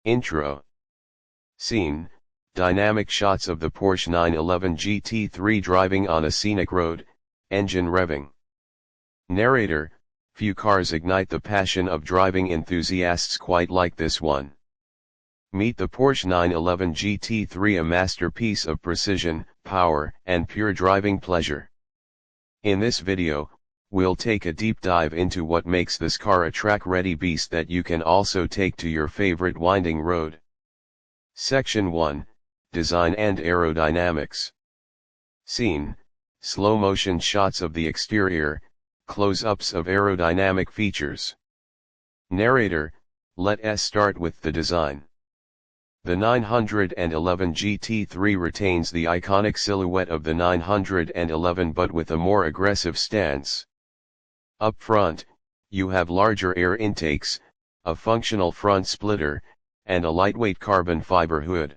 Intro. Scene, dynamic shots of the Porsche 911 GT3 driving on a scenic road, engine revving. Narrator, few cars ignite the passion of driving enthusiasts quite like this one. Meet the Porsche 911 GT3, a masterpiece of precision, power, and pure driving pleasure. In this video, we'll take a deep dive into what makes this car a track-ready beast that you can also take to your favorite winding road. Section 1, Design and Aerodynamics. Scene, slow-motion shots of the exterior, close-ups of aerodynamic features. Narrator, let us start with the design. The 911 GT3 retains the iconic silhouette of the 911 but with a more aggressive stance. Up front, you have larger air intakes, a functional front splitter, and a lightweight carbon fiber hood.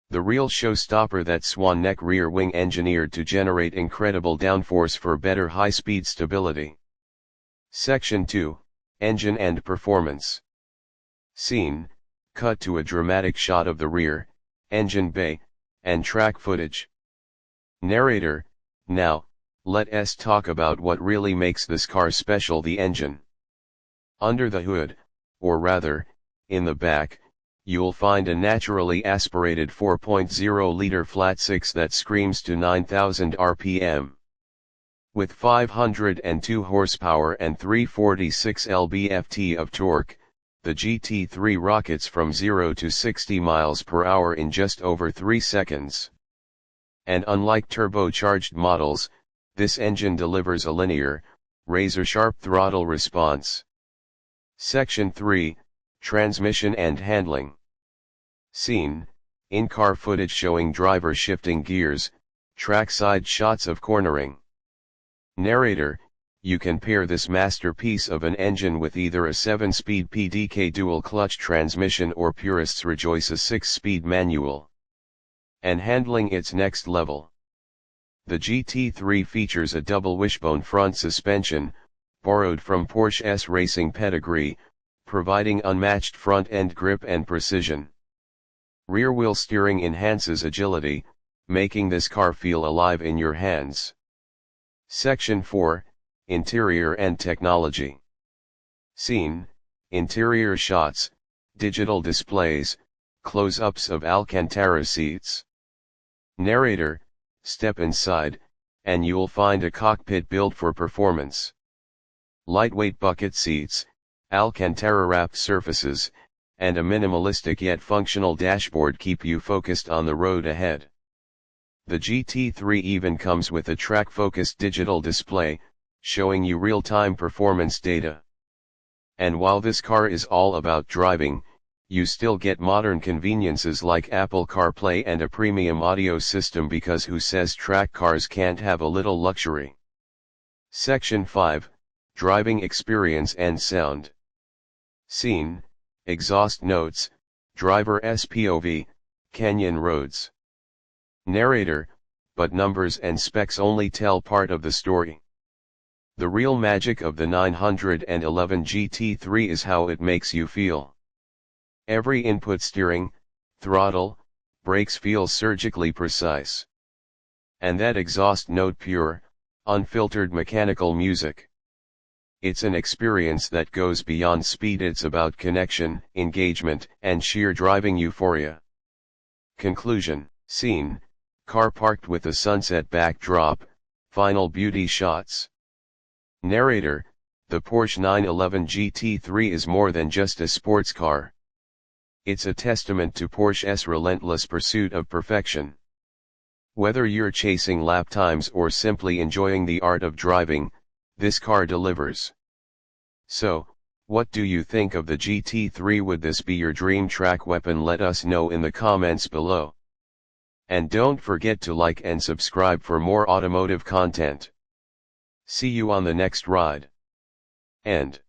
The real showstopper, that swan neck rear wing engineered to generate incredible downforce for better high-speed stability. Section 2, Engine and Performance. Scene, cut to a dramatic shot of the rear, engine bay, and track footage. Narrator, now, let us talk about what really makes this car special: the engine. Under the hood, or rather, in the back, you'll find a naturally aspirated 4.0-liter flat-six that screams to 9,000 RPM. With 502 horsepower and 346 lb-ft of torque, the GT3 rockets from 0 to 60 miles per hour in just over 3 seconds. And unlike turbocharged models, this engine delivers a linear, razor-sharp throttle response. Section 3, Transmission and Handling. Scene, in-car footage showing driver shifting gears, trackside shots of cornering. Narrator, you can pair this masterpiece of an engine with either a 7-speed PDK dual-clutch transmission, or purists rejoice a 6-speed manual. And handling, its next level. The GT3 features a double wishbone front suspension, borrowed from Porsche's racing pedigree, providing unmatched front-end grip and precision. Rear-wheel steering enhances agility, making this car feel alive in your hands. Section 4, Interior and Technology. Scene, interior shots, digital displays, close-ups of Alcantara seats. Narrator, step inside, and you'll find a cockpit built for performance. Lightweight bucket seats, Alcantara-wrapped surfaces, and a minimalistic yet functional dashboard keep you focused on the road ahead. The GT3 even comes with a track-focused digital display, showing you real-time performance data. And while this car is all about driving, you still get modern conveniences like Apple CarPlay and a premium audio system, because who says track cars can't have a little luxury? Section 5, Driving Experience and Sound. Scene, exhaust notes, driver's POV, canyon roads. Narrator, but numbers and specs only tell part of the story. The real magic of the 911 GT3 is how it makes you feel. Every input, steering, throttle, brakes, feels surgically precise. And that exhaust note, pure, unfiltered mechanical music. It's an experience that goes beyond speed. It's about connection, engagement, and sheer driving euphoria. Conclusion. Scene, car parked with a sunset backdrop, final beauty shots. Narrator, the Porsche 911 GT3 is more than just a sports car. It's a testament to Porsche's relentless pursuit of perfection. Whether you're chasing lap times or simply enjoying the art of driving, this car delivers. So, what do you think of the GT3? Would this be your dream track weapon? Let us know in the comments below. And don't forget to like and subscribe for more automotive content. See you on the next ride. End.